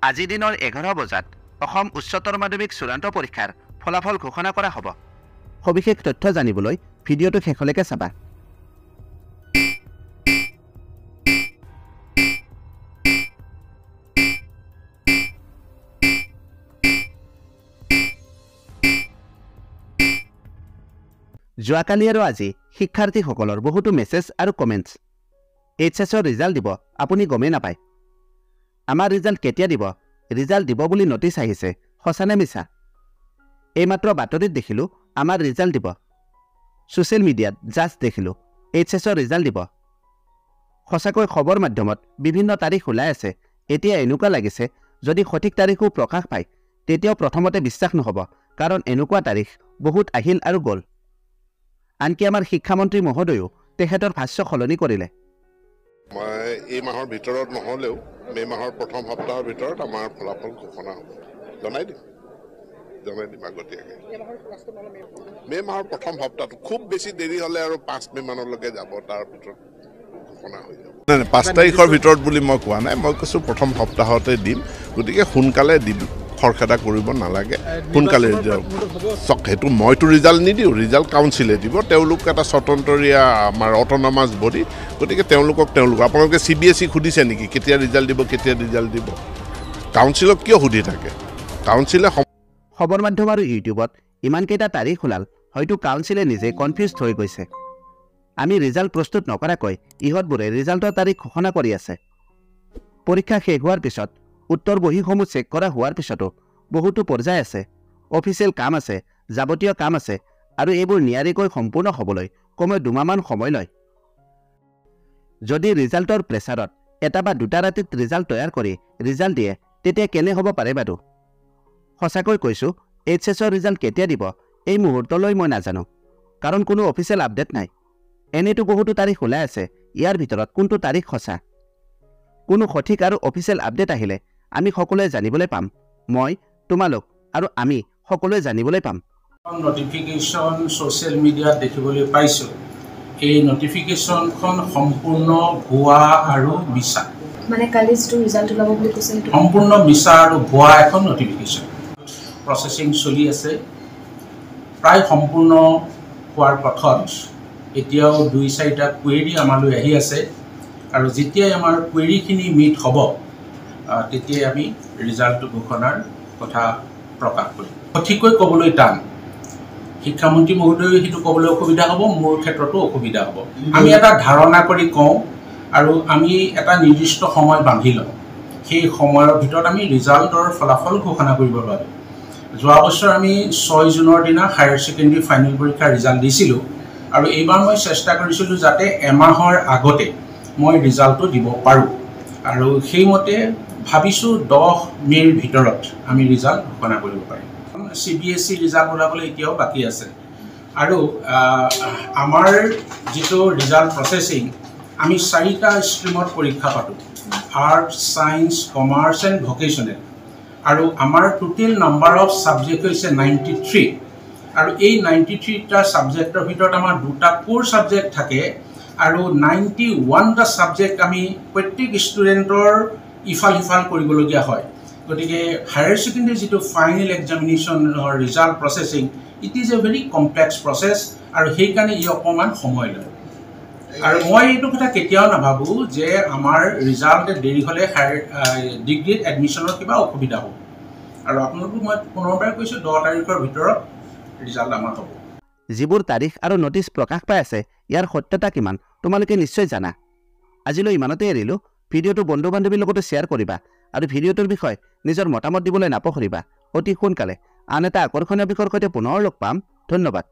আজি দিনৰ 11 বজাত অসম উচ্চতৰ মাধ্যমিক চূড়ান্ত পৰীক্ষাৰ ফলাফল ঘোষণা কৰা হ'ব। সবিশেষ তথ্য জানিবলৈ ভিডিঅ'টো শেষলৈকে চাবা। যোৱাকালি আৰু আজি শিক্ষাৰ্থীসকলৰ বহুতো মেছেজ আৰু কমেণ্টছ। এইচএছৰ ৰিজাল্ট দিব, আপুনি গমেই নাপায়। আমাৰ ৰিজাল্ট কেতিয়া দিব? ৰিজাল্ট দিব বুলি নটিচ আহিছে, সঁচানে মিছা? এইমাত্ৰ বাতৰিত দেখিলোঁ আমাৰ ৰিজাল্ট দিব। ছ'চিয়েল মিডিয়াত জাষ্ট দেখিলোঁ এইচএছৰ ৰিজাল্ট দিব। সঁচাকৈ খবৰ মাধ্যমত বিভিন্ন তাৰিখ ওলাই আছে। এতিয়া এনেকুৱা লাগিছে যদি সঠিক তাৰিখো প্ৰকাশ পায় তেতিয়াও প্ৰথমতে বিশ্বাস নহ'ব, কাৰণ এনেকুৱা তাৰিখ বহুত আহিল আৰু গ'ল। আনকি আমাৰ শিক্ষামন্ত্ৰী মহোদয়েও তেখেতৰ ভাষ্য সলনি কৰিলে। মই এই মাহৰ ভিতৰত নহ'লেও মে মাহৰ প্ৰথম সপ্তাহৰ ভিতৰত আমাৰ ফলাফল ঘোষণা হ'ব। জনাই দিম আগতীয়াকৈ। মে মাহৰ প্ৰথম সপ্তাহটো খুব বেছি দেৰি হ'লে আৰু 5 মে মানলৈকে যাব, তাৰ ভিতৰত ঘোষণা হৈ যাব। 5 তাৰিখৰ ভিতৰত বুলি মই কোৱা নাই, মই কৈছোঁ প্ৰথম সপ্তাহতে দিম। গতিকে সোনকালে দিম, খৰখেদা কৰিব নালাগে, সোনকালে চাওক। সেইটো মইতো ৰিজাল্ট নিদিওঁ, ৰিজাল্ট কাউন্সিলে দিব। তেওঁলোক এটা স্বতন্ত্ৰীয়া আমাৰ অট'নমাছ বডি। গতিকে তেওঁলোক আপোনালোকে CBSE সুধিছে নেকি কেতিয়া ৰিজাল্ট দিব? কাউন্সিলক কিয় সুধি থাকে? কাউন্সিলে খবৰ মাধ্যম আৰু ইউটিউবত ইমানকেইটা তাৰিখ ওলাল, হয়তো কাউন্সিলে নিজে কনফিউজড হৈ গৈছে। আমি ৰিজাল্ট প্ৰস্তুত নকৰাকৈ ইহঁতবোৰে ৰিজাল্টৰ তাৰিখ ঘোষণা কৰি আছে। পৰীক্ষা শেষ হোৱাৰ পিছত উত্তৰ বহীসমূহ চেক কৰা হোৱাৰ পিছতো বহুতো পৰ্যায় আছে, অফিচিয়েল কাম আছে, যাৱতীয় কাম আছে, আৰু এইবোৰ নিয়াৰিকৈ সম্পূৰ্ণ হ'বলৈ কমেও 2 মাহমান সময় লয়। যদি ৰিজাল্টৰ প্ৰেছাৰত এটা বা দুটা ৰাতিত ৰিজাল্ট তৈয়াৰ কৰি ৰিজাল্ট দিয়ে তেতিয়া কেনে হ'ব পাৰে বাৰু? সঁচাকৈ কৈছোঁ, এইচএছৰ ৰিজাল্ট কেতিয়া দিব এই মুহূৰ্তলৈ মই নাজানো, কাৰণ কোনো অফিচিয়েল আপডেট নাই। এনেতো বহুতো তাৰিখ ওলাই আছে, ইয়াৰ ভিতৰত কোনটো তাৰিখ সঁচা? কোনো সঠিক আৰু অফিচিয়েল আপডেট আহিলে আমি সকলোৱে জানিবলৈ পাম। মই, তোমালোক আৰু আমি সকলোৱে জানিবলৈ পাম। নটিফিকেশ্যন ছ'চিয়েল মিডিয়াত দেখিবলৈ পাইছোঁ। এই নটিফিকেশ্যনখন সম্পূৰ্ণ ভুৱা আৰু মিছা। মানে কালি যিটো ৰিজাল্ট ওলাব বুলি কৈছে সম্পূৰ্ণ মিছা আৰু ভুৱা এখন নটিফিকেশ্যন। প্ৰচেছিং চলি আছে, প্ৰায় সম্পূৰ্ণ হোৱাৰ পথত। এতিয়াও 2-4টা কুৱেৰি আমালৈ আহি আছে, আৰু যেতিয়াই আমাৰ কুৱেৰিখিনি মিট হ'ব তেতিয়াই আমি ৰিজাল্টটো ঘোষণাৰ কথা প্ৰকাশ কৰিম। সঠিককৈ ক'বলৈ টান, শিক্ষামন্ত্ৰী মহোদয়েও সেইটো ক'বলৈ অসুবিধা হ'ব, মোৰ ক্ষেত্ৰতো অসুবিধা হ'ব। আমি এটা ধাৰণা কৰি কওঁ আৰু আমি এটা নিৰ্দিষ্ট সময় বান্ধি লওঁ। সেই সময়ৰ ভিতৰত আমি ৰিজাল্টৰ ফলাফল ঘোষণা কৰিব পাৰোঁ। যোৱা বছৰ আমি 6 জুনৰ দিনা হায়াৰ ছেকেণ্ডেৰী ফাইনেল পৰীক্ষাৰ ৰিজাল্ট দিছিলোঁ, আৰু এইবাৰ মই চেষ্টা কৰিছিলোঁ যাতে এমাহৰ আগতে মই ৰিজাল্টটো দিব পাৰোঁ, আৰু সেইমতে ভাবিছোঁ 10 মে'ৰ ভিতৰত আমি ৰিজাল্ট ঘোষণা কৰিব পাৰিম। CBSE ৰিজাল্ট ওলাবলৈ এতিয়াও বাকী আছে। আৰু আমাৰ যিটো ৰিজাল্ট প্ৰচেছিং, আমি 4টা ষ্ট্ৰীমত পৰীক্ষা পাতোঁ, arts, science, commerce and vocational. আৰু আমাৰ টোটেল নাম্বাৰ অফ ছাবজেক্ট হৈছে 93, আৰু এই 93টা ছাবজেক্টৰ ভিতৰত আমাৰ 2টা কোৰ ছাবজেক্ট থাকে, আৰু 91টা ছাবজেক্ট আমি প্ৰত্যেক ষ্টুডেণ্টৰ ইফাল সিফাল কৰিবলগীয়া হয়। গতিকে হায়াৰ ছেকেণ্ডেৰী যিটো ফাইনেল এক্সামিনেশ্যনৰ result processing, it is a very complex process, আৰু সেইকাৰণে ই অকণমান সময় লয়। আৰু মই এইটো কথা কেতিয়াও নাভাবোঁ যে আমাৰ ৰিজাল্ট দেৰি হ'লে ডিগ্ৰীত এডমিশ্যনৰ কিবা অসুবিধা হ'ব। আৰু আপোনালোকক মই পুনৰবাৰ কৈছোঁ 10 তাৰিখৰ ভিতৰত ৰিজাল্ট আমাৰ হ'ব। যিবোৰ তাৰিখ আৰু নটিচ প্ৰকাশ পাই আছে ইয়াৰ সত্যতা কিমান তোমালোকে নিশ্চয় জানা। আজিলৈ ইমানতে এৰিলোঁ। ভিডিঅ'টো বন্ধু বান্ধৱীৰ লগতো শ্বেয়াৰ কৰিবা, আৰু ভিডিঅ'টোৰ বিষয়ে নিজৰ মতামত দিবলৈ নাপাহৰিবা। অতি সোনকালে আন এটা আকৰ্ষণীয় বিষয়ৰ সৈতে পুনৰ লগ পাম। ধন্যবাদ।